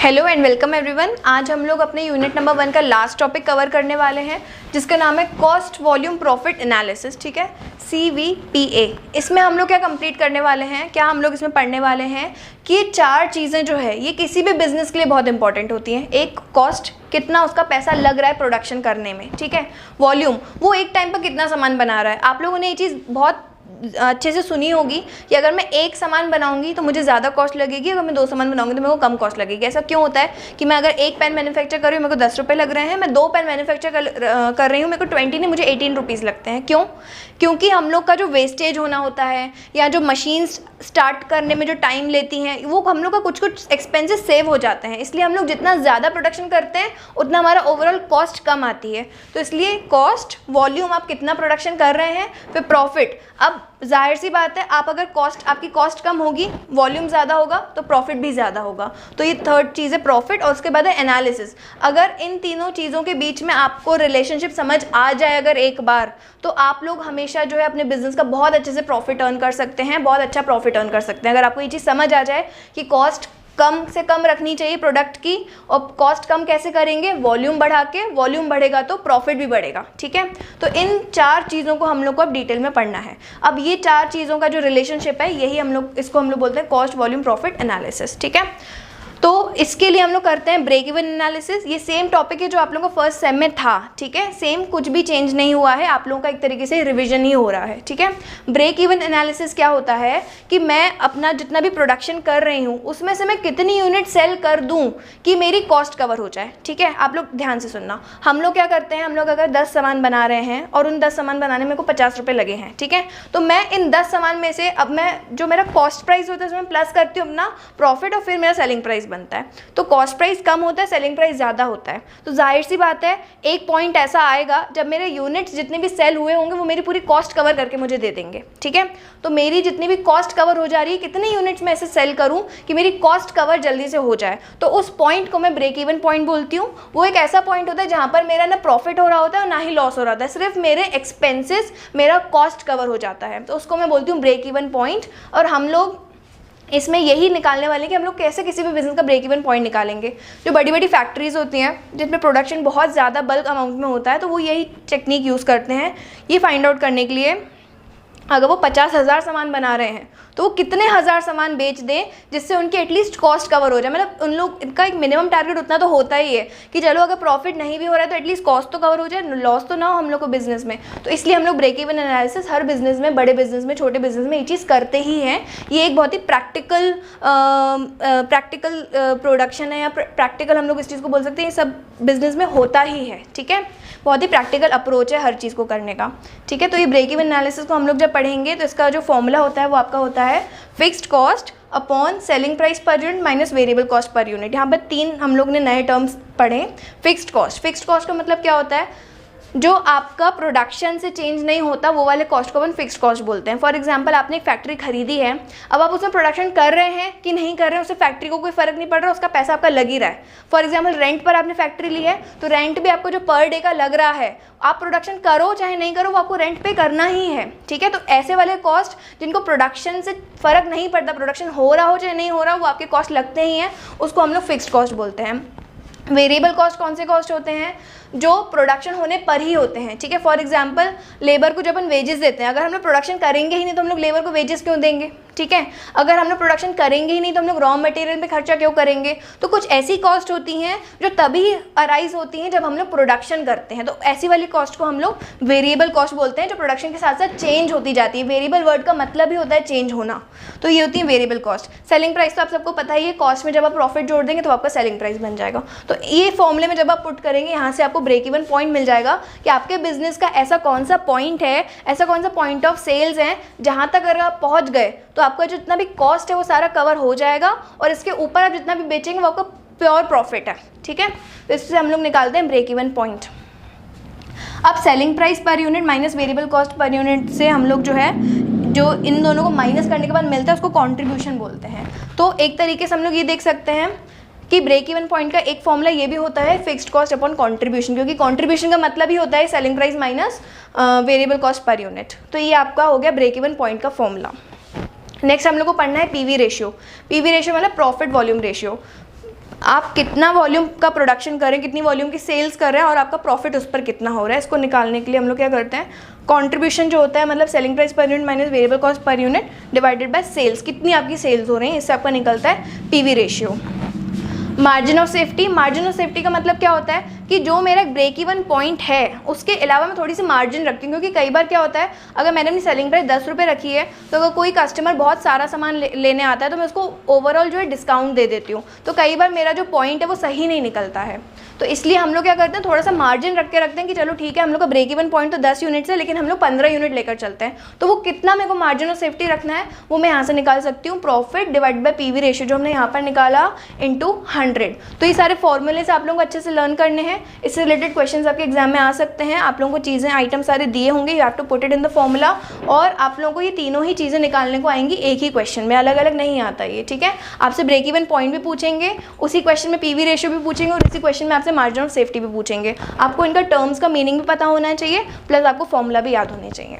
Hello and welcome everyone. आज हम लोग अपने यूनिट नंबर 1 का लास्ट टॉपिक कवर करने वाले हैं जिसका नाम है कॉस्ट वॉल्यूम प्रॉफिट एनालिसिस। ठीक है, CVPA। इसमें हम लोग क्या कंप्लीट करने वाले हैं, क्या हम लोग इसमें पढ़ने वाले हैं कि ये चार चीज़ें जो है ये किसी भी बिजनेस के लिए बहुत इंपॉर्टेंट होती हैं। एक, कॉस्ट, कितना उसका पैसा लग रहा है प्रोडक्शन करने में। ठीक है, वॉल्यूम, वो एक टाइम पर कितना सामान बना रहा है। आप लोगों ने ये चीज़ बहुत अच्छे से सुनी होगी कि अगर मैं एक सामान बनाऊंगी तो मुझे ज़्यादा कॉस्ट लगेगी, अगर मैं 2 सामान बनाऊंगी तो मेरे को कम कॉस्ट लगेगी। ऐसा क्यों होता है कि मैं अगर एक पेन मैन्युफैक्चर कर रही हूँ मेरे को 10 रुपये लग रहे हैं, मैं 2 पेन मैन्युफैक्चर कर रही हूँ मेरे को 20 नहीं मुझे 18 रुपीज़ लगते हैं। क्यों? क्योंकि हम लोग का जो वेस्टेज होना होता है या जो मशीन्स स्टार्ट करने में जो टाइम लेती हैं वो हम लोग का कुछ एक्सपेंसेस सेव हो जाते हैं। इसलिए हम लोग जितना ज़्यादा प्रोडक्शन करते हैं उतना हमारा ओवरऑल कॉस्ट कम आती है। तो इसलिए कॉस्ट, वॉल्यूम, आप कितना प्रोडक्शन कर रहे हैं, फिर प्रॉफिट। अब जाहिर सी बात है, आप अगर आपकी कॉस्ट कम होगी, वॉल्यूम ज़्यादा होगा तो प्रॉफिट भी ज़्यादा होगा। तो ये थर्ड चीज़ है प्रॉफिट। और उसके बाद है एनालिसिस। अगर इन तीनों चीज़ों के बीच में आपको रिलेशनशिप समझ आ जाए अगर एक बार, तो आप लोग हमेशा जो है अपने बिजनेस का बहुत अच्छे से प्रॉफिट अर्न कर सकते हैं, बहुत अच्छा प्रॉफिट अर्न कर सकते हैं। अगर आपको ये चीज़ समझ आ जाए कि कॉस्ट कम से कम रखनी चाहिए प्रोडक्ट की, और कॉस्ट कम कैसे करेंगे, वॉल्यूम बढ़ा के, वॉल्यूम बढ़ेगा तो प्रॉफिट भी बढ़ेगा। ठीक है, तो इन चार चीज़ों को हम लोग को अब डिटेल में पढ़ना है। अब ये चार चीज़ों का जो रिलेशनशिप है यही इसको हम लोग बोलते हैं कॉस्ट वॉल्यूम प्रॉफिट एनालिसिस। ठीक है, तो इसके लिए हम लोग करते हैं ब्रेक इवन एनालिसिस। ये सेम टॉपिक है जो आप लोगों को फर्स्ट सेम में था। ठीक है, सेम, कुछ भी चेंज नहीं हुआ है, आप लोगों का एक तरीके से रिवीजन ही हो रहा है। ठीक है, ब्रेक इवन एनालिसिस क्या होता है कि मैं अपना जितना भी प्रोडक्शन कर रही हूँ उसमें से मैं कितनी यूनिट सेल कर दूँ कि मेरी कॉस्ट कवर हो जाए। ठीक है, आप लोग ध्यान से सुनना। हम लोग क्या करते हैं, हम लोग अगर 10 सामान बना रहे हैं और उन 10 सामान बनाने में मेरे को 50 रुपये लगे हैं, ठीक है, तो मैं इन 10 सामान में से अब मैं जो मेरा कॉस्ट प्राइस होता है उसमें प्लस करती हूँ अपना प्रॉफिट और फिर मेरा सेलिंग प्राइस बनता है। तो कॉस्ट प्राइस कम होता है, सेलिंग प्राइस ज़्यादा होता है। तो जाहिर सी बात है एक पॉइंट ऐसा आएगा जब मेरे यूनिट्स जितने भी सेल हुए होंगे वो मेरी पूरी कॉस्ट कवर करके मुझे दे देंगे। ठीक है, तो मेरी जितनी भी कॉस्ट कवर हो जा रही है, कितने यूनिट्स में ऐसे सेल करूं कि मेरी कॉस्ट कवर जल्दी से हो जाए, तो उस पॉइंट को मैं ब्रेक इवन पॉइंट बोलती हूँ। वो एक ऐसा पॉइंट होता है जहाँ पर मेरा ना प्रॉफिट हो रहा होता है और ना ही लॉस हो रहा होता है, सिर्फ मेरे एक्सपेंसेस, मेरा कॉस्ट कवर हो जाता है। तो उसको मैं बोलती हूँ ब्रेक इवन पॉइंट। और हम लोग इसमें यही निकालने वाले हैं कि हम लोग कैसे किसी भी बिजनेस का ब्रेक इवन पॉइंट निकालेंगे। जो बड़ी बड़ी फैक्ट्रीज होती हैं जिसमें प्रोडक्शन बहुत ज़्यादा बल्क अमाउंट में होता है, तो वो यही टेक्निक यूज़ करते हैं ये फाइंड आउट करने के लिए अगर वो 50,000 सामान बना रहे हैं तो वो कितने हज़ार सामान बेच दें जिससे उनकी एटलीस्ट कॉस्ट कवर हो जाए। मतलब उन लोग इनका एक मिनिमम टारगेट उतना तो होता ही है कि चलो अगर प्रॉफिट नहीं भी हो रहा है तो एटलीस्ट कॉस्ट तो कवर हो जाए, लॉस तो ना हो हम लोग को बिजनेस में। तो इसलिए हम लोग ब्रेक इवन एनालिसिस हर बिजनेस में, बड़े बिजनेस में, छोटे बिजनेस में ये चीज़ करते ही हैं। ये एक बहुत ही प्रैक्टिकल प्रोडक्शन है या प्रैक्टिकल हम लोग इस चीज़ को बोल सकते हैं, ये सब बिजनेस में होता ही है। ठीक है, बहुत ही प्रैक्टिकल अप्रोच है हर चीज़ को करने का। ठीक है, तो ये ब्रेक इवन एनालिसिस को हम लोग जब पढ़ेंगे तो इसका जो फॉर्मूला होता है वो आपका होता है fixed cost upon selling price per unit minus variable cost per unit. यहाँ पर 3 हम लोग ने नए टर्म्स पढ़े। फिक्स्ड कॉस्ट का मतलब क्या होता है, जो आपका प्रोडक्शन से चेंज नहीं होता वो वाले कॉस्ट को अपन फिक्स्ड कॉस्ट बोलते हैं। फॉर एग्जांपल आपने एक फैक्ट्री खरीदी है, अब आप उसमें प्रोडक्शन कर रहे हैं कि नहीं कर रहे हैं उससे फैक्ट्री को कोई फ़र्क नहीं पड़ रहा, उसका पैसा आपका लग ही रहा है। फॉर एग्जांपल रेंट पर आपने फैक्ट्री ली है तो रेंट भी आपको जो पर डे का लग रहा है, आप प्रोडक्शन करो चाहे नहीं करो वो आपको रेंट पे करना ही है। ठीक है, तो ऐसे वाले कॉस्ट जिनको प्रोडक्शन से फ़र्क नहीं पड़ता, प्रोडक्शन हो रहा हो चाहे नहीं हो रहा वो आपके कॉस्ट लगते ही हैं, उसको हम लोग फिक्स्ड कॉस्ट बोलते हैं। वेरिएबल कॉस्ट कौन से कॉस्ट होते हैं, जो प्रोडक्शन होने पर ही होते हैं। ठीक है, फॉर एग्जांपल लेबर को जब अपन वेजेस देते हैं, अगर हम लोग प्रोडक्शन करेंगे ही नहीं तो हम लोग लेबर को वेजेस क्यों देंगे। ठीक है, अगर हम लोग प्रोडक्शन करेंगे ही नहीं तो हम लोग रॉ मटेरियल पे खर्चा क्यों करेंगे। तो कुछ ऐसी कॉस्ट होती हैं जो तभी अराइज होती हैं जब हम लोग प्रोडक्शन करते हैं, तो ऐसी वाली कॉस्ट को हम लोग वेरिएबल कॉस्ट बोलते हैं, जो प्रोडक्शन के साथ साथ चेंज होती जाती है। वेरिएबल वर्ड का मतलब ही होता है चेंज होना, तो ये होती है वेरिएबल कॉस्ट। सेलिंग प्राइस तो आप सबको पता ही है, कॉस्ट में जब आप प्रॉफिट जोड़ देंगे तो आपका सेलिंग प्राइस बन जाएगा। तो ये फॉर्मूले में जब आप पुट करेंगे यहाँ से आपको ब्रेक इवन पॉइंट मिल जाएगा कि आपके बिजनेस का ऐसा कौन सा पॉइंट है, ऐसा कौन सा पॉइंट ऑफ सेल्स है जहाँ तक अगर आप पहुँच गए तो आपका जितना भी कॉस्ट है वो सारा कवर हो जाएगा और इसके ऊपर आप जितना भी बेचेंगे वो आपका प्योर प्रॉफिट है। ठीक है, तो इससे हम लोग निकालते हैं ब्रेक इवन पॉइंट। अब selling price per unit minus variable cost per unit से हम लोग जो है, जो इन दोनों को माइनस करने के बाद मिलता है उसको कंट्रीब्यूशन बोलते हैं। तो एक तरीके से हम लोग ये देख सकते हैं कि ब्रेक इवन पॉइंट का एक फॉर्मूला ये भी होता है फिक्स्ड कॉस्ट अपॉन कंट्रीब्यूशन, क्योंकि कंट्रीब्यूशन का मतलब ही होता है selling price minus variable cost per unit. तो ये आपका हो गया ब्रेक इवन पॉइंट का फॉर्मूला। नेक्स्ट हम लोग को पढ़ना है पीवी रेशियो। पीवी रेशियो मतलब प्रॉफिट वॉल्यूम रेशियो। आप कितना वॉल्यूम का प्रोडक्शन कर रहे हैं, कितनी वॉल्यूम की सेल्स कर रहे हैं और आपका प्रॉफिट उस पर कितना हो रहा है, इसको निकालने के लिए हम लोग क्या करते हैं, कंट्रीब्यूशन जो होता है मतलब selling price per unit minus variable cost per unit divided by sales, कितनी आपकी सेल्स हो रही हैं, इससे आपका निकलता है PV ratio. Margin of safety, margin of safety का मतलब क्या होता है कि जो मेरा ब्रेक इवन पॉइंट है उसके अलावा मैं थोड़ी सी मार्जिन रखती हूँ, क्योंकि कई बार क्या होता है अगर मैंने अपनी सेलिंग प्राइस 10 रुपये रखी है तो अगर कोई कस्टमर बहुत सारा सामान लेने आता है तो मैं उसको ओवरऑल जो है डिस्काउंट दे देती हूँ, तो कई बार मेरा जो पॉइंट है वो सही नहीं निकलता है। तो इसलिए हम लोग क्या करते हैं, थोड़ा सा मार्जिन रख के रखते हैं कि चलो ठीक है हम लोग का ब्रेक इवन पॉइंट तो 10 यूनिट्स है लेकिन हम लोग 15 यूनिट लेकर चलते हैं, तो वो कितना मेरे को मार्जिन ऑफ सेफ्टी रखना है वो मैं यहाँ से निकाल सकती हूँ, profit divide by PV ratio जो हमने यहाँ पर निकाला इंटू 100। तो ये सारे फॉर्मूले आप लोगों को अच्छे से लर्न करने हैं, इससे रिलेटेड क्वेश्चंस आपके एग्जाम में आ सकते हैं। आप लोगों को चीज़ें आइटम सारे दिए होंगे, you have to put it in the formula, और आप लोगों को ये तीनों ही चीज़ें निकालने को आएंगी एक ही क्वेश्चन में, अलग अलग नहीं आता ये, ठीक है। आपसे ब्रेक इवन पॉइंट भी पूछेंगे, उसी क्वेश्चन में पीवी रेशियो भी पूछेंगे और इसी क्वेश्चन में आपसे मार्जिन ऑफ सेफ्टी भी पूछेंगे। आपको इनका टर्म्स का मीनिंग भी पता होना चाहिए, प्लस आपको फॉर्मूला भी याद होने चाहिए।